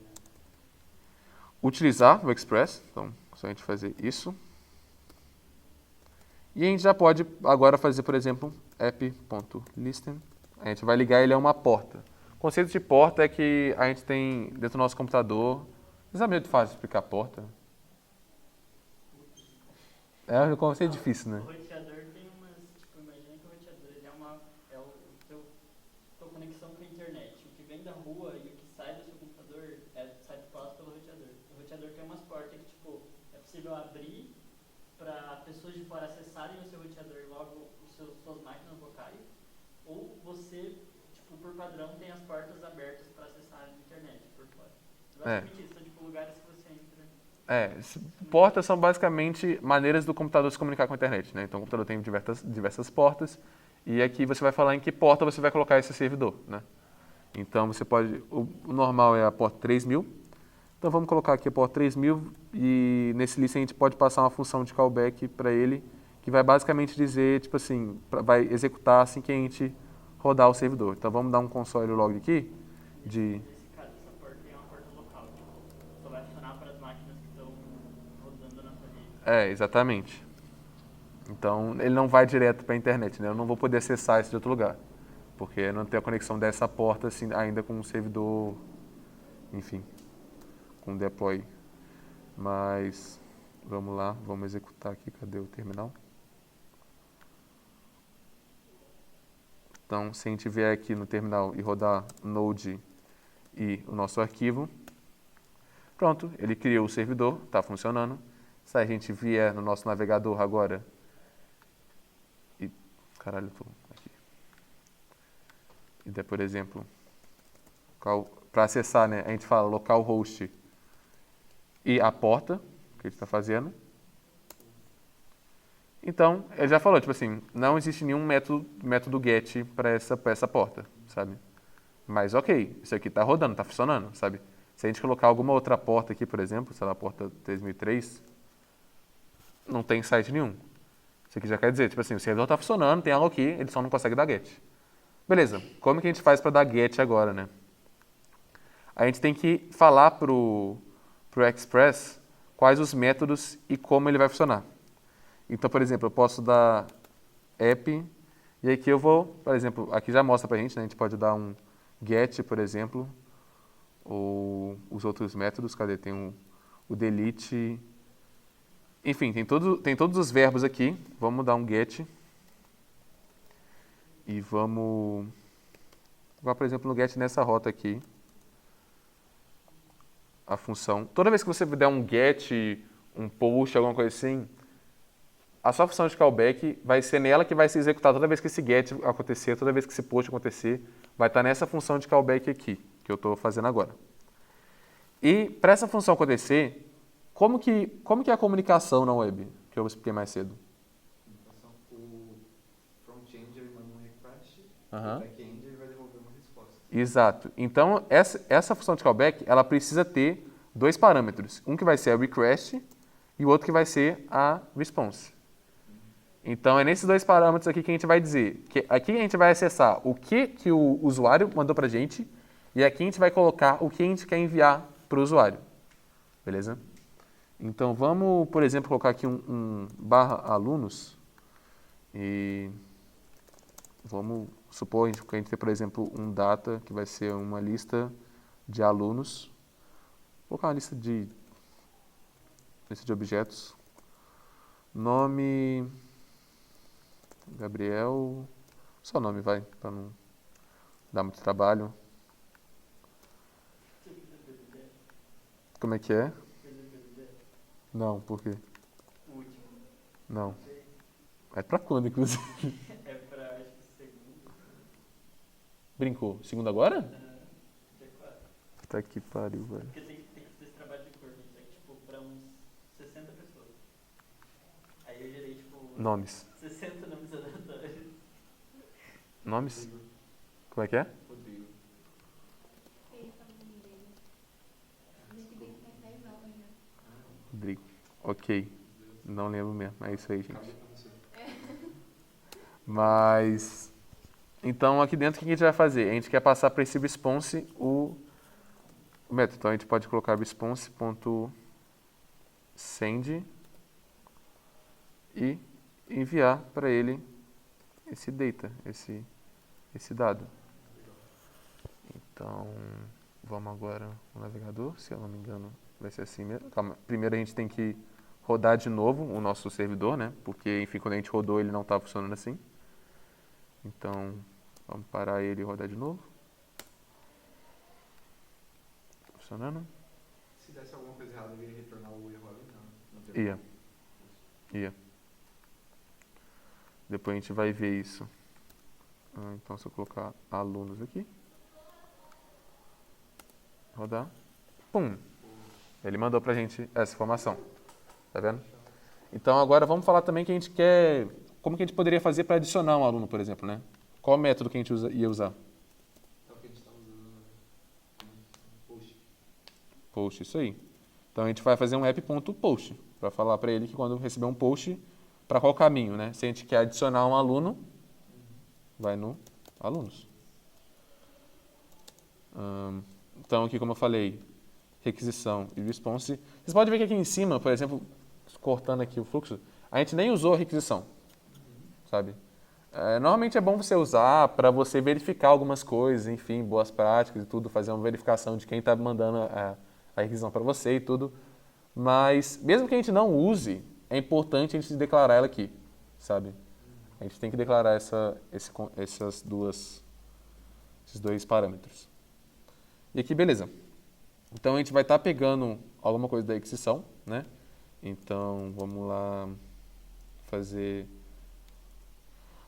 utilizar o Express. Então, só a gente fazer isso. E a gente já pode agora fazer, por exemplo, app.listen. A gente vai ligar ele a uma porta. O conceito de porta é que a gente tem dentro do nosso computador... Vocês sabem muito fácil explicar porta? É um conceito difícil, né? O roteador tem umas, tipo, imagina que o roteador ele é o tua conexão com a internet. O que vem da rua e o que sai do seu computador sai pelo roteador. O roteador tem umas portas que, tipo, é possível abrir para pessoas de fora acessarem o seu roteador e logo suas máquinas locais. Ou você, tipo, por padrão, tem as portas abertas para acessar a internet por fora. Basicamente isso, são tipo lugares que você entra Portas são basicamente maneiras do computador se comunicar com a internet, né? Então o computador tem diversas portas e aqui você vai falar em que porta você vai colocar esse servidor, né? Então você pode, o normal é a porta 3000. Então vamos colocar aqui a porta 3000 e nesse list a gente pode passar uma função de callback para ele que vai basicamente dizer, tipo assim, vai executar assim que a gente rodar o servidor. Então vamos dar um console log aqui de... Nesse caso, essa porta é uma porta local, tipo, só vai funcionar para as máquinas que estão rodando na sua rede. Exatamente. Então ele não vai direto para a internet, né? Eu não vou poder acessar isso de outro lugar, porque não tem a conexão dessa porta assim, ainda com o servidor, enfim, com deploy. Mas vamos lá, vamos executar aqui, cadê o terminal? Então, se a gente vier aqui no terminal e rodar node e o nosso arquivo, pronto, ele criou o servidor, está funcionando. Se a gente vier no nosso navegador agora e... Caralho, eu tô aqui. E der, por exemplo, para acessar, né, a gente fala localhost e a porta que ele está fazendo. Então, ele já falou, tipo assim, não existe nenhum método get para essa porta, sabe? Mas ok, isso aqui está rodando, está funcionando, sabe? Se a gente colocar alguma outra porta aqui, por exemplo, sei lá, a porta 3003, não tem site nenhum. Isso aqui já quer dizer, tipo assim, o servidor está funcionando, tem algo aqui, ele só não consegue dar get. Beleza, como que a gente faz para dar get agora, né? A gente tem que falar pro Express quais os métodos e como ele vai funcionar. Então, por exemplo, eu posso dar app, e aqui eu vou, por exemplo, aqui já mostra pra gente, né? A gente pode dar um get, por exemplo, ou os outros métodos, cadê? Tem o delete, enfim, tem todos os verbos aqui. Vamos dar um get, e vamos, por exemplo, no get nessa rota aqui, a função. Toda vez que você der um get, um post, alguma coisa assim, a sua função de callback vai ser nela que vai ser executada toda vez que esse get acontecer, toda vez que esse post acontecer, vai estar nessa função de callback aqui, que eu estou fazendo agora. E para essa função acontecer, como que é a comunicação na web, que eu expliquei mais cedo? O front-end ele manda um request, Aham. o back-end ele vai devolver uma resposta. Exato. Então, essa função de callback, ela precisa ter dois parâmetros. Um que vai ser a request e o outro que vai ser a response. Então, é nesses dois parâmetros aqui que a gente vai dizer. Que aqui a gente vai acessar o que o usuário mandou pra gente e aqui a gente vai colocar o que a gente quer enviar para o usuário. Beleza? Então, vamos, por exemplo, colocar aqui um /alunos e vamos supor que a gente tem, por exemplo, um data que vai ser uma lista de alunos. Vou colocar uma lista de objetos. Nome... Gabriel, só nome vai, para não dar muito trabalho. Você precisa perder? Como é que é? Precisa perder? Não, por quê? O último. Não. Sei. É pra quando, inclusive? É pra, acho que segundo. Brincou. Segundo agora? Dia 4. Tá que pariu, velho. Porque tem que fazer esse trabalho de cor, isso aqui, tipo, pra uns 60 pessoas. Aí eu gerei, tipo, Nomes. 60 nomes aleatórios. Nomes? Como é que é? Rodrigo. Rodrigo. Ok. Não lembro mesmo. É isso aí, gente. Acabei pra você. Mas... Então, aqui dentro, o que a gente vai fazer? A gente quer passar para esse response o método. Então, a gente pode colocar response.send e enviar para ele esse data, esse dado. Então, vamos agora no navegador, se eu não me engano, vai ser assim mesmo. Calma, primeiro a gente tem que rodar de novo o nosso servidor, né? Porque, enfim, quando a gente rodou ele não estava funcionando assim. Então, vamos parar ele e rodar de novo. Tá funcionando? Se desse alguma coisa errada, ele ia retornar o erro ali, não. Ia. Depois a gente vai ver isso. Então, se eu colocar alunos aqui. Rodar. Pum. Ele mandou pra gente essa informação. Tá vendo? Então agora vamos falar também que a gente quer... Como que a gente poderia fazer para adicionar um aluno, por exemplo, né? Qual método que a gente ia usar? É o que a gente está usando post. Post, isso aí. Então a gente vai fazer um app.post para falar para ele que quando receber um post, para qual caminho, né? Se a gente quer adicionar um aluno, vai no alunos. Então aqui, como eu falei, requisição e response. Vocês podem ver que aqui em cima, por exemplo, cortando aqui o fluxo, a gente nem usou a requisição, sabe? Normalmente é bom você usar para você verificar algumas coisas, enfim, boas práticas e tudo, fazer uma verificação de quem está mandando a requisição para você e tudo. Mas, mesmo que a gente não use, é importante a gente declarar ela aqui, sabe? A gente tem que declarar esses dois parâmetros. E aqui, beleza. Então, a gente vai estar pegando alguma coisa da requisição, né? Então, vamos lá fazer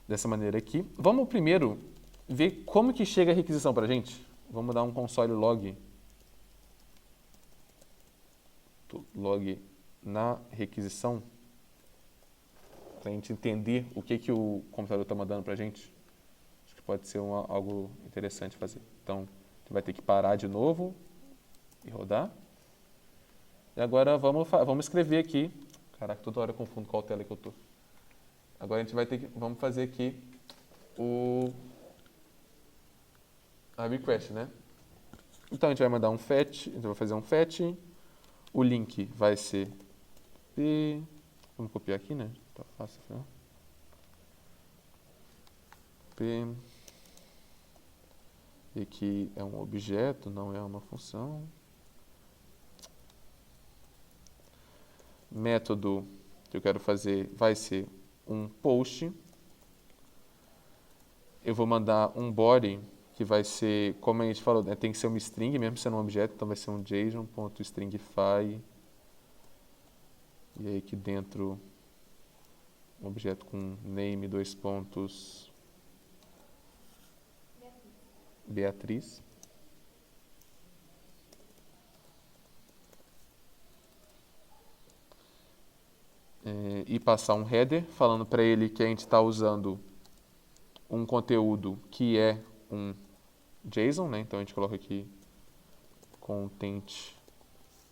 dessa maneira aqui. Vamos primeiro ver como que chega a requisição para a gente. Vamos dar um console log na requisição para a gente entender o que o computador está mandando para a gente. Acho que pode ser algo interessante fazer. Então, a gente vai ter que parar de novo e rodar. E agora vamos escrever aqui. Caraca, toda hora eu confundo qual tela que eu tô. Agora a gente vai ter que, vamos fazer aqui a request, né? Então a gente vai mandar um fetch, a gente vai fazer um fetch. O link vai ser vamos copiar aqui, né? Tá fácil, né? E aqui é um objeto, não é uma função. Método que eu quero fazer vai ser um post. Eu vou mandar um body que vai ser, como a gente falou, né, tem que ser uma string, mesmo sendo um objeto, então vai ser um json.stringify. E aí aqui dentro, um objeto com name, Beatriz. E passar um header falando para ele que a gente está usando um conteúdo que é um JSON, né? Então a gente coloca aqui content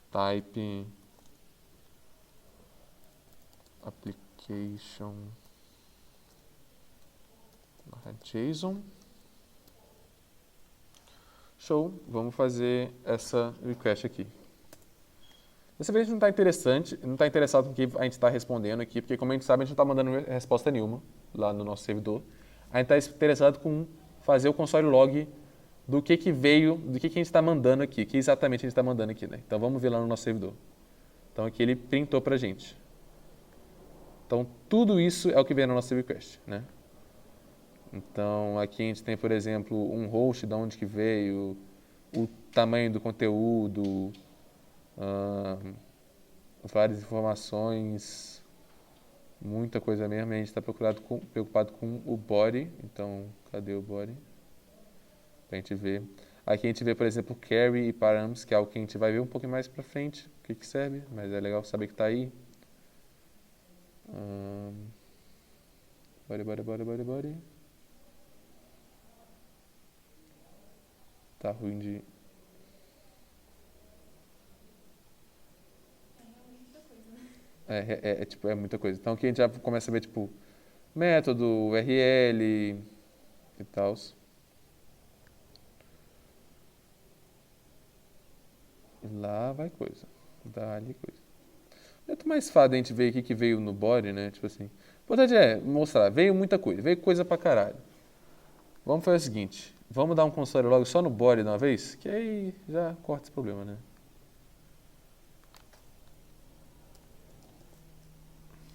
type application JSON. Show, vamos fazer essa request aqui. Dessa vez a gente não está interessado no que a gente está respondendo aqui, porque como a gente sabe, a gente não está mandando resposta nenhuma lá no nosso servidor. A gente está interessado com fazer o console log do que veio, do que a gente está mandando aqui, que exatamente a gente está mandando aqui, né? Então vamos ver lá no nosso servidor. Então aqui ele printou para a gente. Então tudo isso é o que veio no nosso request, né? Então aqui a gente tem, por exemplo, um host, de onde que veio, o tamanho do conteúdo, várias informações, muita coisa mesmo. A gente está preocupado com o body. Então, cadê o body? Para a gente ver. Aqui a gente vê, por exemplo, carry e params, que é algo que a gente vai ver um pouquinho mais para frente, o que serve, mas é legal saber que está aí. Body. Tá ruim de... É muita coisa. Então aqui a gente já começa a ver, tipo, método, URL e tal. E lá vai coisa. Dá-lhe coisa. É muito mais fácil a gente ver o que veio no body, né? Tipo assim. O importante é mostrar. Veio muita coisa. Veio coisa pra caralho. Vamos fazer o seguinte. Vamos dar um console log só no body de uma vez? Que aí já corta esse problema, né?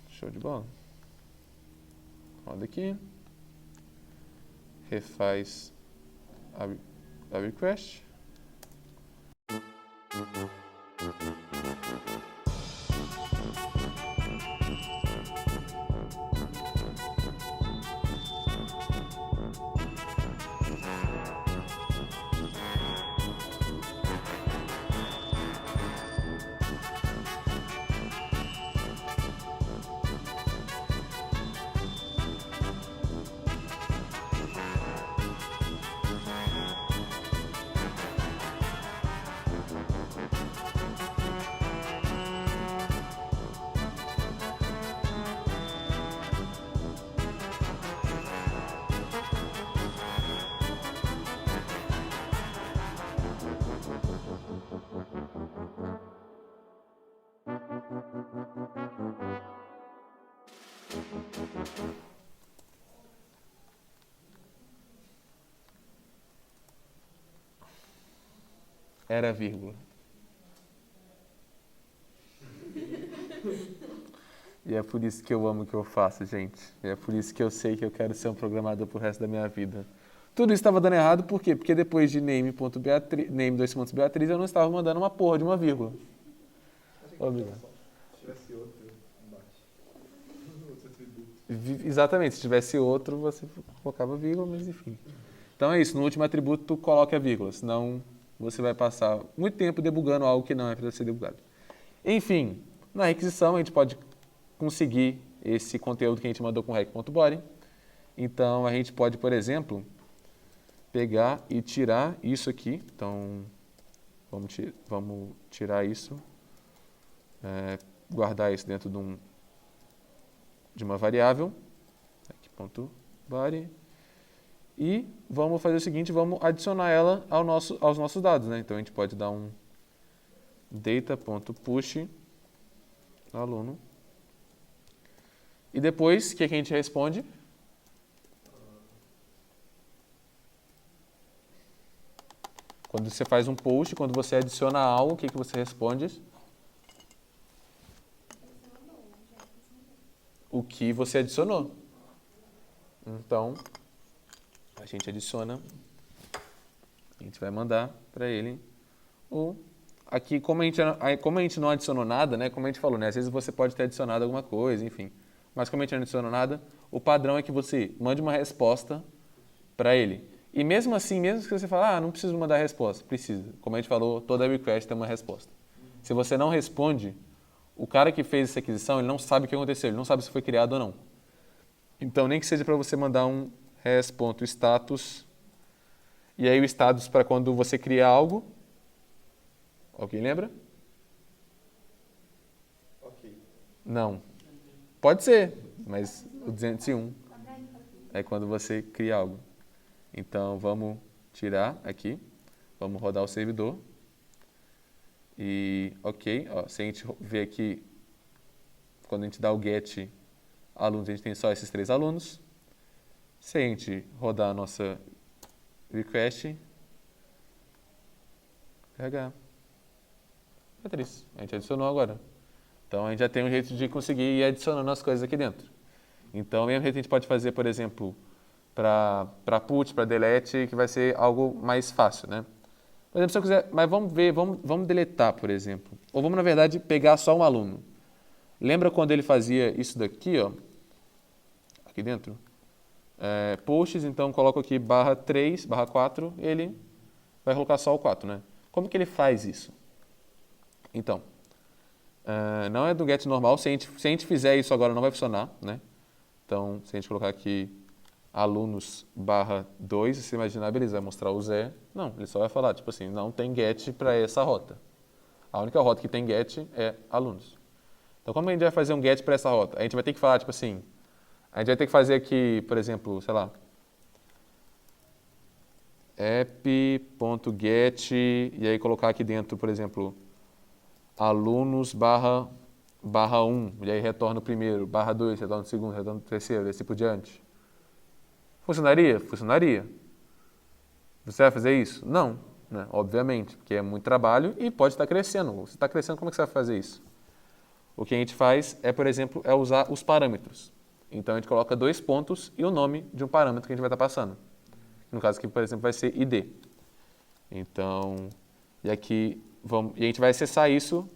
Show de bola. Roda aqui. Refaz a request. Era vírgula. E é por isso que eu amo o que eu faço, gente. E é por isso que eu sei que eu quero ser um programador pro resto da minha vida. Tudo isso estava dando errado, por quê? Porque depois de name.beatriz, name dois pontos Beatriz, eu não estava mandando uma porra de uma vírgula. Obrigado. Se tivesse outro embaixo. Outro atributo. Exatamente, se tivesse outro, você colocava vírgula, mas enfim. Então é isso, no último atributo tu coloca a vírgula, senão você vai passar muito tempo debugando algo que não é para ser debugado. Enfim, na requisição a gente pode conseguir esse conteúdo que a gente mandou com rec.body. Então a gente pode, por exemplo, pegar e tirar isso aqui. Então vamos tirar isso, guardar isso dentro de uma variável, rec.body, e vamos fazer o seguinte, vamos adicionar ela aos nossos dados, né? Então a gente pode dar um data.push aluno. E depois, o que a gente responde? Quando você faz um post, quando você adiciona algo, o que você responde? O que você adicionou. Então, a gente adiciona, a gente vai mandar para ele o... Aqui, como a gente não adicionou nada, né? Como a gente falou, né? Às vezes você pode ter adicionado alguma coisa, enfim. Mas como a gente não adicionou nada, o padrão é que você mande uma resposta para ele. E mesmo assim, mesmo que você fale, não preciso mandar resposta, precisa. Como a gente falou, toda request tem uma resposta. Se você não responde, o cara que fez essa aquisição, ele não sabe o que aconteceu, ele não sabe se foi criado ou não. Então, nem que seja para você mandar um res.status, e aí o status para quando você cria algo. Alguém lembra? Ok. Não. Pode ser, mas o 201 é quando você cria algo. Então, vamos tirar aqui, vamos rodar o servidor. E, ok, ó, se a gente ver aqui, quando a gente dá o get alunos, a gente tem só esses 3 alunos. Se a gente rodar a nossa request, carregar. Beatriz, a gente adicionou agora. Então, a gente já tem um jeito de conseguir ir adicionando as coisas aqui dentro. Então, o mesmo jeito a gente pode fazer, por exemplo, para put, para delete, que vai ser algo mais fácil, né? Por exemplo, se eu quiser, mas vamos ver, vamos deletar, por exemplo. Ou vamos, na verdade, pegar só um aluno. Lembra quando ele fazia isso daqui, ó? Aqui dentro? Posts, então coloco aqui /3, /4, ele vai colocar só o 4, né? Como que ele faz isso? Então, não é do get normal, se a gente fizer isso agora não vai funcionar, né? Então, se a gente colocar aqui alunos /2, você imaginar, beleza, vai mostrar o Zé. Não, ele só vai falar, tipo assim, não tem get para essa rota. A única rota que tem get é alunos. Então, como a gente vai fazer um get para essa rota? A gente vai ter que falar, tipo assim, a gente vai ter que fazer aqui, por exemplo, sei lá, app.get, e aí colocar aqui dentro, por exemplo, alunos /1, e aí retorna o primeiro, /2, retorna o segundo, retorna o terceiro, e assim por diante. Funcionaria? Funcionaria. Você vai fazer isso? Não, né? Obviamente, porque é muito trabalho e pode estar crescendo. Você está crescendo, como é que você vai fazer isso? O que a gente faz é, por exemplo, usar os parâmetros. Então, a gente coloca 2 pontos e o nome de um parâmetro que a gente vai estar passando. No caso aqui, por exemplo, vai ser ID. Então, e aqui, e a gente vai acessar isso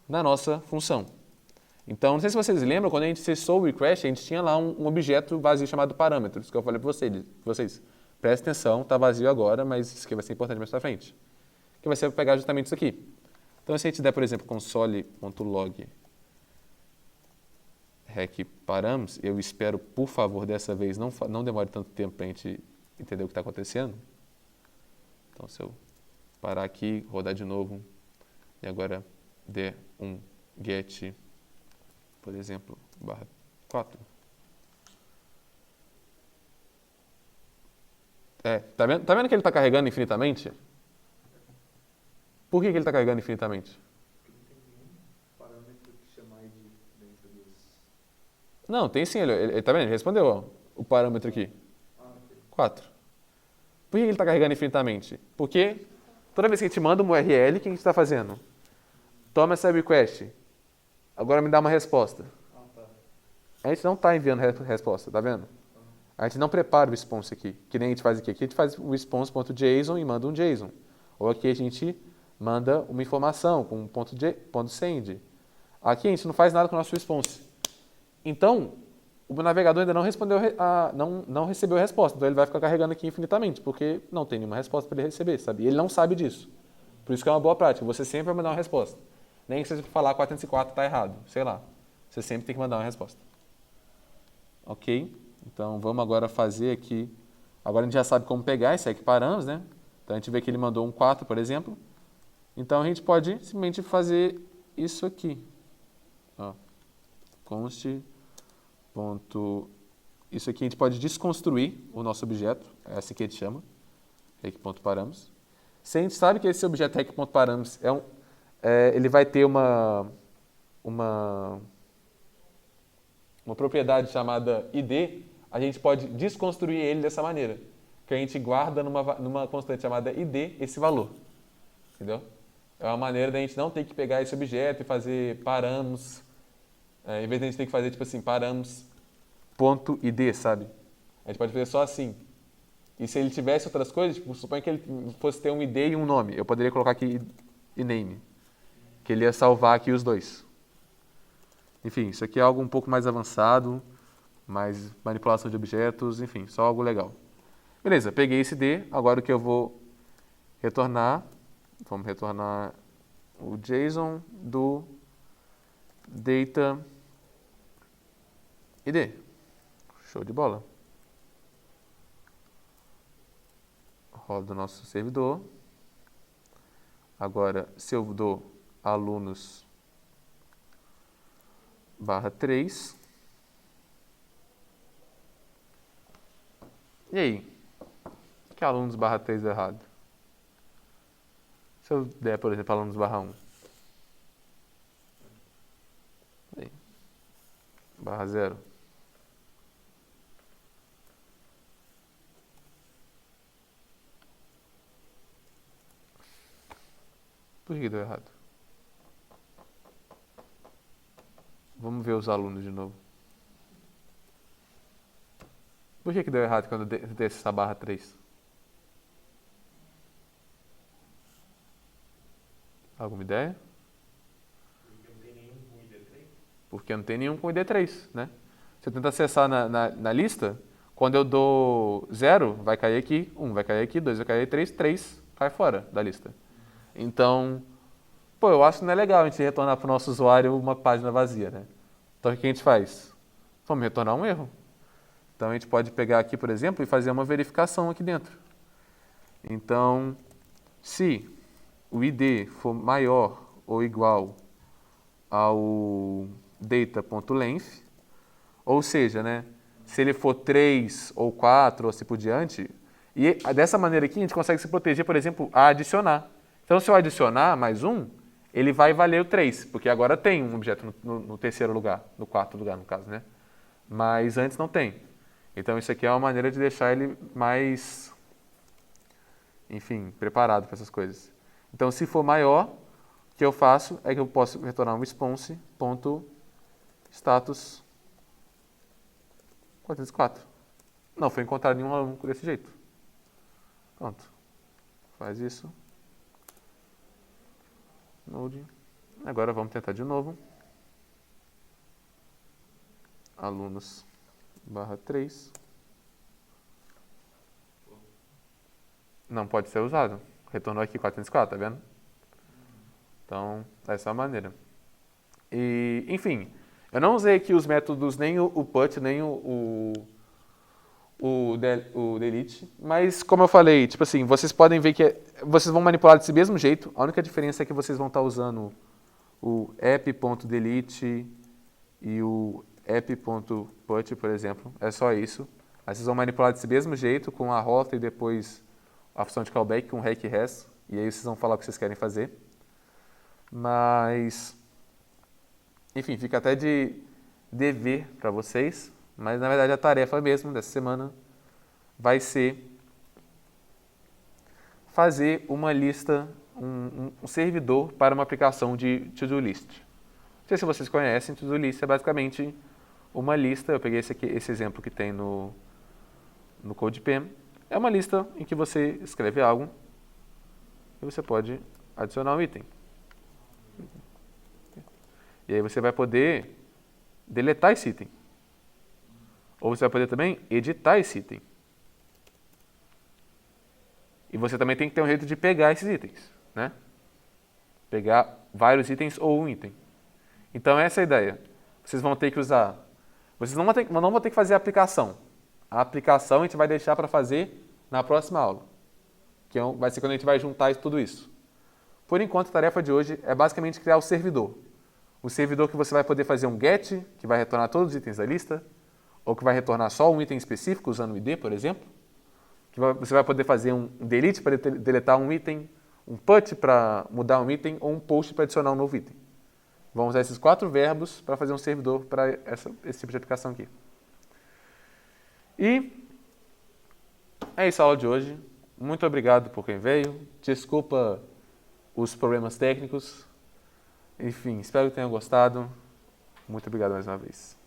na nossa função. Então, não sei se vocês lembram, quando a gente acessou o request, a gente tinha lá um objeto vazio chamado parâmetros, que eu falei para vocês. Prestem atenção, está vazio agora, mas isso aqui vai ser importante mais para frente. Que vai ser para pegar justamente isso aqui. Então, se a gente der, por exemplo, console.log rec params, eu espero, por favor, dessa vez, não demore tanto tempo para a gente entender o que está acontecendo. Então, se eu parar aqui, rodar de novo, e agora der um get, por exemplo, /4. Tá vendo que ele está carregando infinitamente? Por que ele está carregando infinitamente? Porque não tem nenhum parâmetro que chama ID dentro dos... Não, tem sim, ele tá vendo? Ele respondeu, ó, o parâmetro aqui. Ah, ok. 4. Por que ele está carregando infinitamente? Porque toda vez que a gente manda uma URL, o que a gente está fazendo? Toma essa request. Agora me dá uma resposta. Ah, tá. A gente não está enviando resposta, tá vendo? A gente não prepara o response aqui, que nem a gente faz aqui. Aqui a gente faz o response.json e manda um JSON. Ou aqui a gente manda uma informação com um ponto .send. Aqui a gente não faz nada com o nosso response. Então, o navegador ainda não respondeu, não recebeu a resposta. Então ele vai ficar carregando aqui infinitamente, porque não tem nenhuma resposta para ele receber, sabe? E ele não sabe disso. Por isso que é uma boa prática. Você sempre vai mandar uma resposta. Nem que você falar 404 está errado, sei lá. Você sempre tem que mandar uma resposta. Ok? Então vamos agora fazer aqui. Agora a gente já sabe como pegar esse aqui paramos, né? Então a gente vê que ele mandou um 4, por exemplo. Então a gente pode simplesmente fazer isso aqui. Ó. Const. Isso aqui a gente pode desconstruir o nosso objeto. É assim que a gente chama. Rec.params. Se a gente sabe que esse objeto rec.params ele vai ter uma propriedade chamada id, a gente pode desconstruir ele dessa maneira. Que a gente guarda numa constante chamada id esse valor. Entendeu? É uma maneira da gente não ter que pegar esse objeto e fazer params. Em vez de a gente ter que fazer tipo assim, params.id, sabe? A gente pode fazer só assim. E se ele tivesse outras coisas, tipo, suponha que ele fosse ter um id e um nome. Eu poderia colocar aqui name, que ele ia salvar aqui os dois. Enfim, isso aqui é algo um pouco mais avançado, mais manipulação de objetos, enfim, só algo legal. Beleza, peguei esse D, agora o que eu vou retornar, vamos retornar o JSON do data id. Show de bola. Roda o nosso servidor. Agora, se eu dou alunos /3. E aí? O que é alunos /3 errado? Se eu der, por exemplo, alunos /1. E aí? /0. Por que deu errado? Vamos ver os alunos de novo. Por que deu errado quando eu dei essa /3? Alguma ideia? Porque não tem nenhum com ID3, né? Você tenta acessar na lista, quando eu dou 0, vai cair aqui, 1 vai cair aqui, 2 vai cair 3, 3 cai fora da lista. Então, eu acho que não é legal a gente retornar para o nosso usuário uma página vazia, né? Então, o que a gente faz? Vamos retornar um erro. Então, a gente pode pegar aqui, por exemplo, e fazer uma verificação aqui dentro. Então, se o ID for maior ou igual ao data.length, ou seja, né, se ele for 3 ou 4 ou assim por diante, e dessa maneira aqui a gente consegue se proteger, por exemplo, a adicionar. Então, se eu adicionar mais um, ele vai valer o 3, porque agora tem um objeto no terceiro lugar, no quarto lugar, no caso, né? Mas antes não tem. Então, isso aqui é uma maneira de deixar ele mais, enfim, preparado para essas coisas. Então, se for maior, o que eu faço é que eu posso retornar um response.status 404. Não foi encontrado nenhum aluno desse jeito. Pronto. Faz isso. Node. Agora vamos tentar de novo. Alunos /3. Não pode ser usado. Retornou aqui 404, tá vendo? Então, essa é a maneira. E, enfim, eu não usei aqui os métodos, nem o put, nem o delete, mas como eu falei, tipo assim, vocês podem ver que vocês vão manipular desse mesmo jeito, a única diferença é que vocês vão estar usando o app.delete e o app.put, por exemplo, é só isso. Aí vocês vão manipular desse mesmo jeito, com a rota e depois a função de callback com rec res, e aí vocês vão falar o que vocês querem fazer. Mas, enfim, fica até de dever para vocês, mas na verdade a tarefa mesmo dessa semana vai ser fazer uma lista, um servidor para uma aplicação de to-do list. Não sei se vocês conhecem, to-do list é basicamente uma lista, eu peguei esse exemplo que tem no CodePen, é uma lista em que você escreve algo e você pode adicionar um item. E aí você vai poder deletar esse item. Ou você vai poder também editar esse item. E você também tem que ter um jeito de pegar esses itens, né? Pegar vários itens ou um item. Então essa é a ideia. Vocês vão ter que usar... Vocês não vão ter que fazer a aplicação. A aplicação a gente vai deixar para fazer na próxima aula. Que vai ser quando a gente vai juntar tudo isso. Por enquanto, a tarefa de hoje é basicamente criar o servidor. O servidor que você vai poder fazer um get, que vai retornar todos os itens da lista, ou que vai retornar só um item específico, usando o ID, por exemplo. Você vai poder fazer um delete para deletar um item, um put para mudar um item, ou um post para adicionar um novo item. Vamos usar esses 4 verbos para fazer um servidor para esse tipo de aplicação aqui. E é isso a aula de hoje. Muito obrigado por quem veio. Desculpa os problemas técnicos. Enfim, espero que tenham gostado. Muito obrigado mais uma vez.